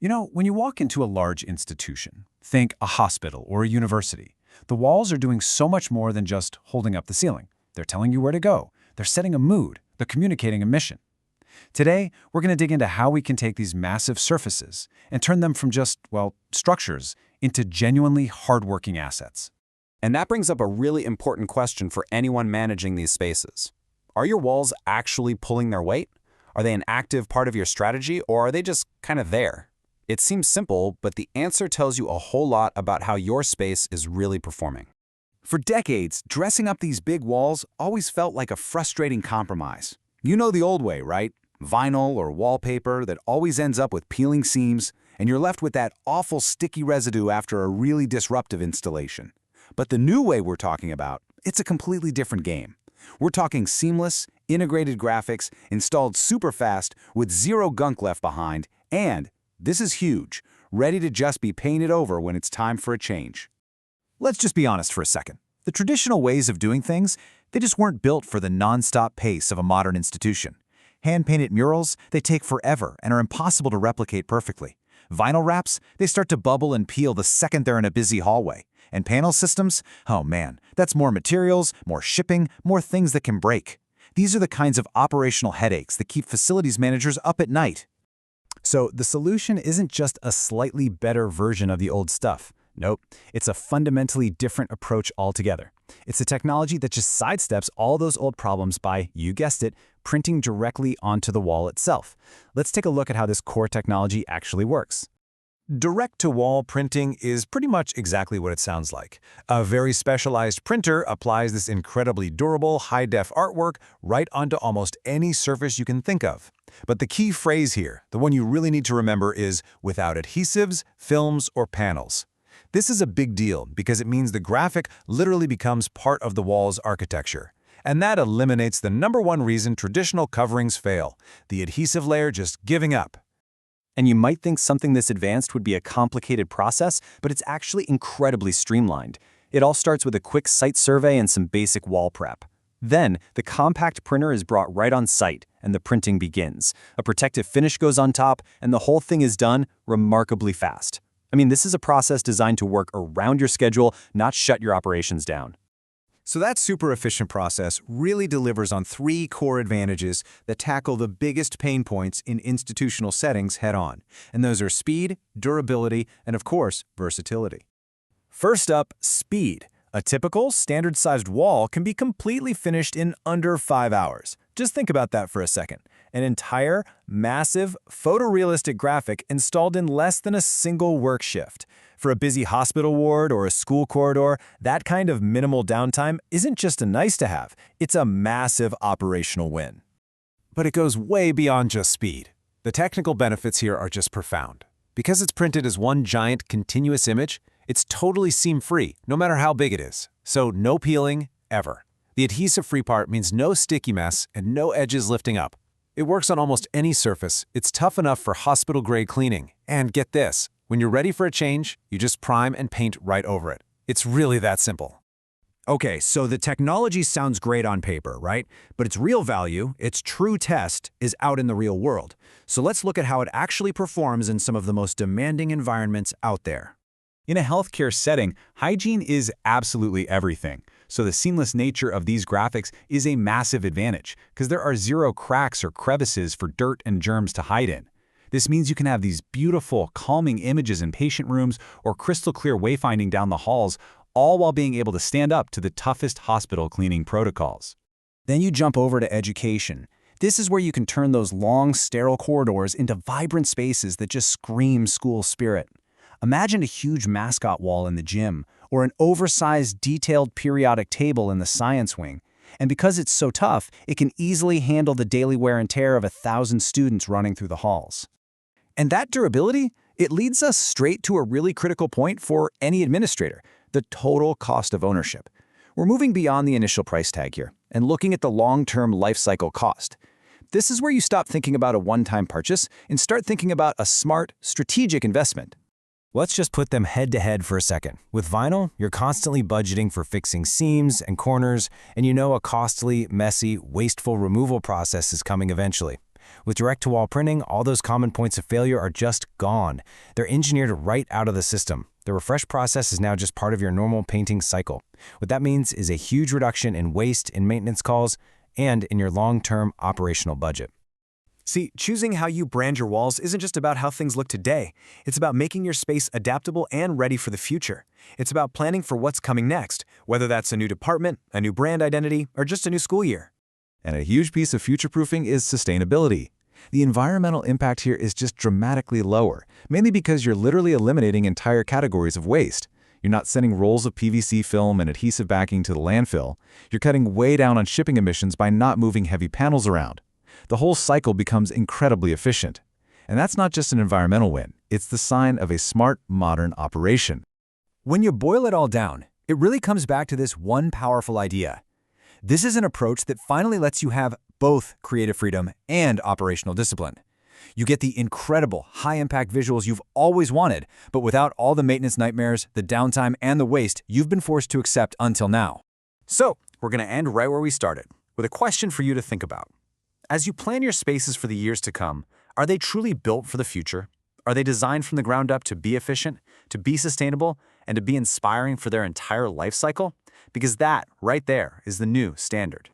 When you walk into a large institution, think a hospital or a university, the walls are doing so much more than just holding up the ceiling. They're telling you where to go. They're setting a mood. They're communicating a mission. Today, we're going to dig into how we can take these massive surfaces and turn them from just, structures into genuinely hardworking assets. And that brings up a really important question for anyone managing these spaces. Are your walls actually pulling their weight? Are they an active part of your strategy, or are they just kind of there? It seems simple, but the answer tells you a whole lot about how your space is really performing. For decades, dressing up these big walls always felt like a frustrating compromise. You know the old way, right? Vinyl or wallpaper that always ends up with peeling seams, and you're left with that awful sticky residue after a really disruptive installation. But the new way we're talking about, it's a completely different game. We're talking seamless, integrated graphics installed super fast with zero gunk left behind, and, this is huge, ready to just be painted over when it's time for a change. Let's just be honest for a second. The traditional ways of doing things, they just weren't built for the non-stop pace of a modern institution. Hand-painted murals, they take forever and are impossible to replicate perfectly. Vinyl wraps, they start to bubble and peel the second they're in a busy hallway. And panel systems, oh man, that's more materials, more shipping, more things that can break. These are the kinds of operational headaches that keep facilities managers up at night. So the solution isn't just a slightly better version of the old stuff. Nope, it's a fundamentally different approach altogether. It's a technology that just sidesteps all those old problems by, you guessed it, printing directly onto the wall itself. Let's take a look at how this core technology actually works. Direct-to-wall printing is pretty much exactly what it sounds like. A very specialized printer applies this incredibly durable, high-def artwork right onto almost any surface you can think of. But the key phrase here, the one you really need to remember, is without adhesives, films, or panels. This is a big deal because it means the graphic literally becomes part of the wall's architecture. And that eliminates the #1 reason traditional coverings fail, the adhesive layer just giving up. And you might think something this advanced would be a complicated process, but it's actually incredibly streamlined. It all starts with a quick site survey and some basic wall prep. Then, the compact printer is brought right on site, and the printing begins. A protective finish goes on top, and the whole thing is done remarkably fast. I mean, this is a process designed to work around your schedule, not shut your operations down. So that super efficient process really delivers on 3 core advantages that tackle the biggest pain points in institutional settings head-on. And those are speed, durability, and of course, versatility. First up, speed. A typical, standard-sized wall can be completely finished in under 5 hours. Just think about that for a second. An entire, massive, photorealistic graphic installed in less than a single work shift. For a busy hospital ward or a school corridor, that kind of minimal downtime isn't just a nice-to-have, it's a massive operational win. But it goes way beyond just speed. The technical benefits here are just profound. Because it's printed as one giant, continuous image, it's totally seam-free, no matter how big it is. So no peeling, ever. The adhesive-free part means no sticky mess and no edges lifting up. It works on almost any surface. It's tough enough for hospital-grade cleaning. And get this, when you're ready for a change, you just prime and paint right over it. It's really that simple. Okay, so the technology sounds great on paper, right? But its real value, its true test, is out in the real world. So let's look at how it actually performs in some of the most demanding environments out there. In a healthcare setting, hygiene is absolutely everything. So the seamless nature of these graphics is a massive advantage because there are zero cracks or crevices for dirt and germs to hide in. This means you can have these beautiful, calming images in patient rooms or crystal clear wayfinding down the halls, all while being able to stand up to the toughest hospital cleaning protocols. Then you jump over to education. This is where you can turn those long, sterile corridors into vibrant spaces that just scream school spirit. Imagine a huge mascot wall in the gym, or an oversized, detailed periodic table in the science wing. And because it's so tough, it can easily handle the daily wear and tear of 1,000 students running through the halls. And that durability, it leads us straight to a really critical point for any administrator, the total cost of ownership. We're moving beyond the initial price tag here and looking at the long-term life cycle cost. This is where you stop thinking about a one-time purchase and start thinking about a smart, strategic investment. Let's just put them head-to-head for a second. With vinyl, you're constantly budgeting for fixing seams and corners, and you know a costly, messy, wasteful removal process is coming eventually. With direct-to-wall printing, all those common points of failure are just gone. They're engineered right out of the system. The refresh process is now just part of your normal painting cycle. What that means is a huge reduction in waste, in maintenance calls, and in your long-term operational budget. See, choosing how you brand your walls isn't just about how things look today. It's about making your space adaptable and ready for the future. It's about planning for what's coming next, whether that's a new department, a new brand identity, or just a new school year. And a huge piece of future-proofing is sustainability. The environmental impact here is just dramatically lower, mainly because you're literally eliminating entire categories of waste. You're not sending rolls of PVC film and adhesive backing to the landfill. You're cutting way down on shipping emissions by not moving heavy panels around. The whole cycle becomes incredibly efficient. And that's not just an environmental win. It's the sign of a smart, modern operation. When you boil it all down, it really comes back to this one powerful idea. This is an approach that finally lets you have both creative freedom and operational discipline. You get the incredible, high-impact visuals you've always wanted, but without all the maintenance nightmares, the downtime, and the waste you've been forced to accept until now. So, we're going to end right where we started, with a question for you to think about. As you plan your spaces for the years to come, are they truly built for the future? Are they designed from the ground up to be efficient, to be sustainable, and to be inspiring for their entire life cycle? Because that, right there, is the new standard.